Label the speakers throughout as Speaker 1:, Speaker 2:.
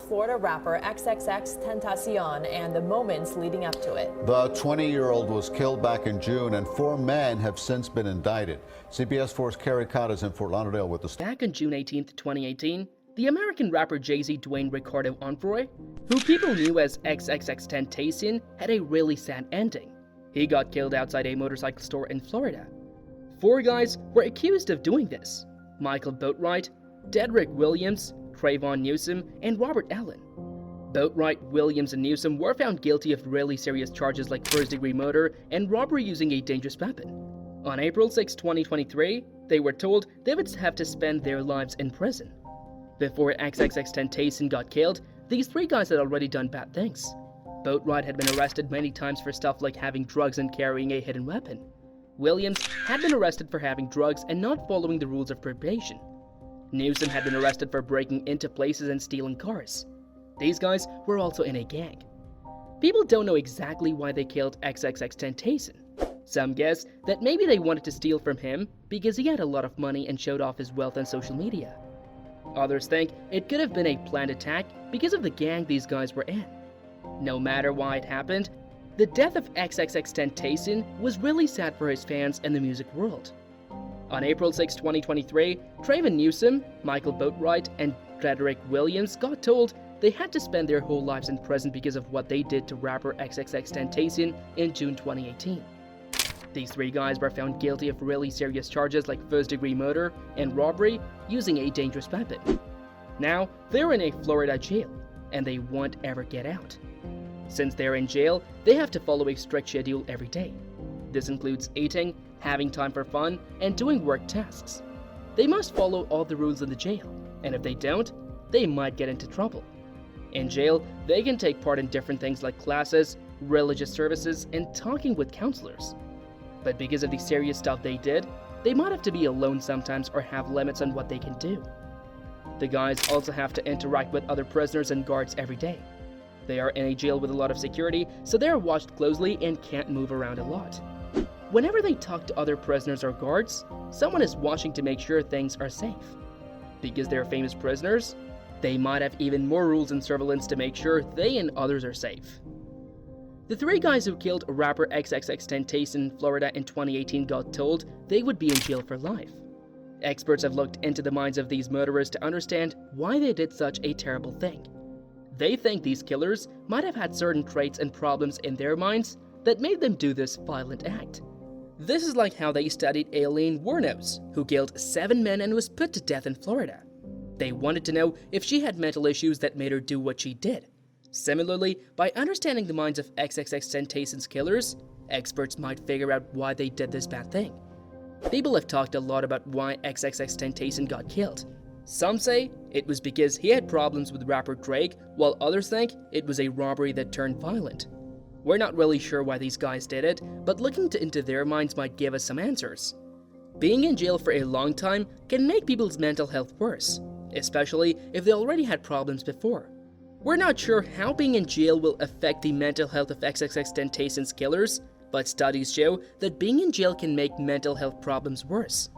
Speaker 1: Florida rapper XXXTentacion and the moments leading up to it.
Speaker 2: The 20-year-old was killed back in June, and 4 men have since been indicted. CBS 4's Carrie Codd is in Fort Lauderdale with the story.
Speaker 3: Back on June 18, 2018, the American rapper Jay-Z Dwayne Ricardo Unfroy, who people knew as XXXTentacion, had a really sad ending. He got killed outside a motorcycle store in Florida. 4 guys were accused of doing this: Michael Boatwright, Dedrick Williams, Trayvon Newsom, and Robert Allen. Boatwright, Williams, and Newsom were found guilty of really serious charges like first-degree murder and robbery using a dangerous weapon. On April 6, 2023, they were told they would have to spend their lives in prison. Before XXXTentacion got killed, these 3 guys had already done bad things. Boatwright had been arrested many times for stuff like having drugs and carrying a hidden weapon. Williams had been arrested for having drugs and not following the rules of probation. Newsom had been arrested for breaking into places and stealing cars. These guys were also in a gang. People don't know exactly why they killed XXXTentacion. Some guess that maybe they wanted to steal from him because he had a lot of money and showed off his wealth on social media. Others think it could have been a planned attack because of the gang these guys were in. No matter why it happened, the death of XXXTentacion was really sad for his fans and the music world. On April 6, 2023, Trayvon Newsom, Michael Boatwright, and Dedrick Williams got told they had to spend their whole lives in prison because of what they did to rapper XXXTentacion in June 2018. These 3 guys were found guilty of really serious charges like first-degree murder and robbery using a dangerous weapon. Now, they're in a Florida jail, and they won't ever get out. Since they're in jail, they have to follow a strict schedule every day. This includes eating, having time for fun, and doing work tasks. They must follow all the rules in the jail, and if they don't, they might get into trouble. In jail, they can take part in different things like classes, religious services, and talking with counselors. But because of the serious stuff they did, they might have to be alone sometimes or have limits on what they can do. The guys also have to interact with other prisoners and guards every day. They are in a jail with a lot of security, so they are watched closely and can't move around a lot. Whenever they talk to other prisoners or guards, someone is watching to make sure things are safe. Because they're famous prisoners, they might have even more rules and surveillance to make sure they and others are safe. The 3 guys who killed rapper XXXTentacion in Florida in 2018 got told they would be in jail for life. Experts have looked into the minds of these murderers to understand why they did such a terrible thing. They think these killers might have had certain traits and problems in their minds that made them do this violent act. This is like how they studied Aileen Wuornos, who killed 7 men and was put to death in Florida. They wanted to know if she had mental issues that made her do what she did. Similarly, by understanding the minds of XXXTentacion's killers, experts might figure out why they did this bad thing. People have talked a lot about why XXXTentacion got killed. Some say it was because he had problems with rapper Drake, while others think it was a robbery that turned violent. We're not really sure why these guys did it, but looking into their minds might give us some answers. Being in jail for a long time can make people's mental health worse, especially if they already had problems before. We're not sure how being in jail will affect the mental health of XXXTentacion's killers, but studies show that being in jail can make mental health problems worse.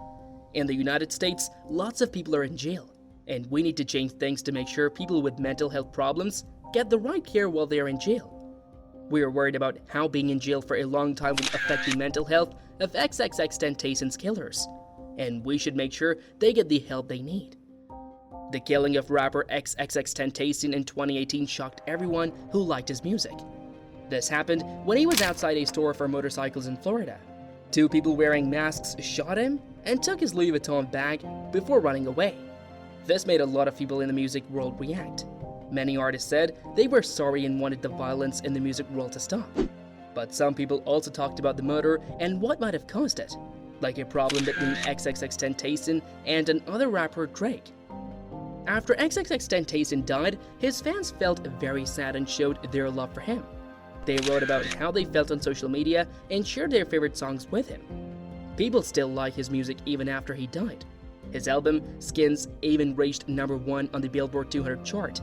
Speaker 3: In the United States, lots of people are in jail, and we need to change things to make sure people with mental health problems get the right care while they are in jail. We are worried about how being in jail for a long time will affect the mental health of XXXTentacion's killers, and we should make sure they get the help they need. The killing of rapper XXXTentacion in 2018 shocked everyone who liked his music. This happened when he was outside a store for motorcycles in Florida. 2 people wearing masks shot him and took his Louis Vuitton bag before running away. This made a lot of people in the music world react. Many artists said they were sorry and wanted the violence in the music world to stop. But some people also talked about the murder and what might have caused it, like a problem between XXXTentacion and another rapper, Drake. After XXXTentacion died, his fans felt very sad and showed their love for him. They wrote about how they felt on social media and shared their favorite songs with him. People still like his music even after he died. His album, Skins, even reached #1 on the Billboard 200 chart.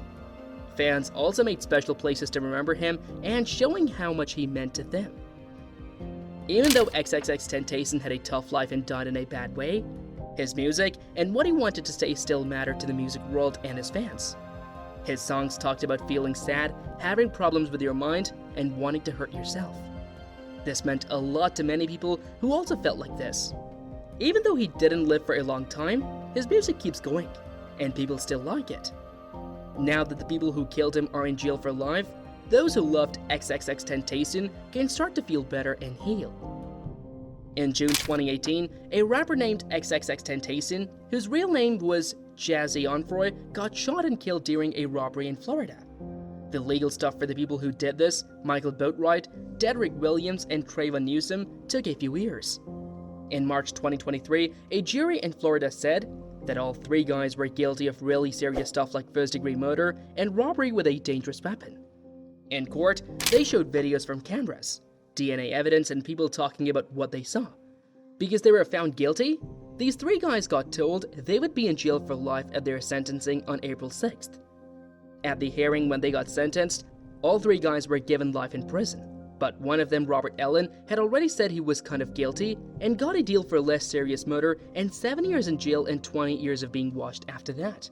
Speaker 3: Fans also made special places to remember him and showing how much he meant to them. Even though XXXTentacion had a tough life and died in a bad way, his music and what he wanted to say still mattered to the music world and his fans. His songs talked about feeling sad, having problems with your mind, and wanting to hurt yourself. This meant a lot to many people who also felt like this. Even though he didn't live for a long time, his music keeps going, and people still like it. Now that the people who killed him are in jail for life, those who loved XXXTentacion can start to feel better and heal. In June 2018, a rapper named XXXTentacion, whose real name was Jazzy Onfroy, got shot and killed during a robbery in Florida. The legal stuff for the people who did this, Michael Boatwright, Dedrick Williams, and Trayvon Newsom, took a few years. In March 2023, a jury in Florida said that all three guys were guilty of really serious stuff like first-degree murder and robbery with a dangerous weapon. In court, they showed videos from cameras, DNA evidence, and people talking about what they saw. Because they were found guilty, these three guys got told they would be in jail for life at their sentencing on April 6th. At the hearing when they got sentenced, all three guys were given life in prison, but one of them, Robert Allen, had already said he was kind of guilty and got a deal for less serious murder and 7 years in jail and 20 years of being washed after that.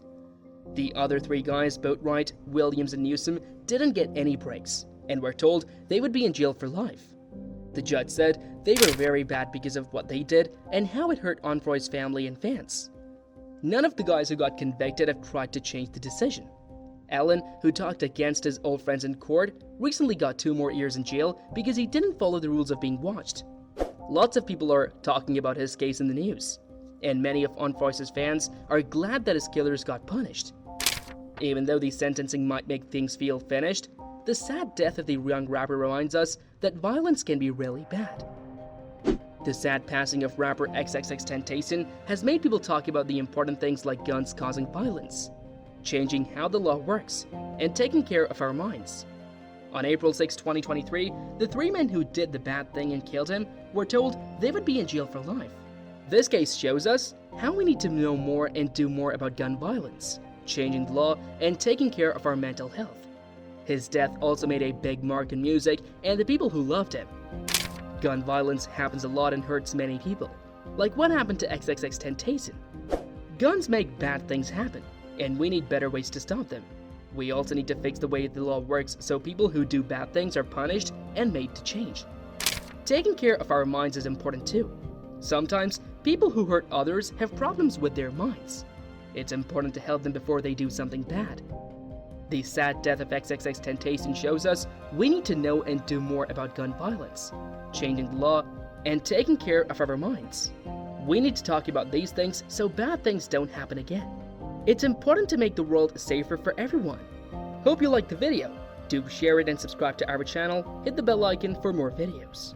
Speaker 3: The other three guys, Boatwright, Williams, and Newsom, didn't get any breaks and were told they would be in jail for life. The judge said they were very bad because of what they did and how it hurt Onfroy's family and fans. None of the guys who got convicted have tried to change the decision. Allen, who talked against his old friends in court, recently got 2 more years in jail because he didn't follow the rules of being watched. Lots of people are talking about his case in the news, and many of Onfroy's fans are glad that his killers got punished. Even though the sentencing might make things feel finished, the sad death of the young rapper reminds us that violence can be really bad. The sad passing of rapper XXXTentacion has made people talk about the important things like guns causing violence, changing how the law works, and taking care of our minds. On April 6, 2023, the 3 men who did the bad thing and killed him were told they would be in jail for life. This case shows us how we need to know more and do more about gun violence, changing the law, and taking care of our mental health. His death also made a big mark in music and the people who loved him. Gun violence happens a lot and hurts many people, like what happened to XXXTentacion. Guns make bad things happen, and we need better ways to stop them. We also need to fix the way the law works so people who do bad things are punished and made to change. Taking care of our minds is important too. Sometimes, people who hurt others have problems with their minds. It's important to help them before they do something bad. The sad death of XXXTentacion shows us we need to know and do more about gun violence, changing the law, and taking care of our minds. We need to talk about these things so bad things don't happen again. It's important to make the world safer for everyone. Hope you liked the video. Do share it and subscribe to our channel. Hit the bell icon for more videos.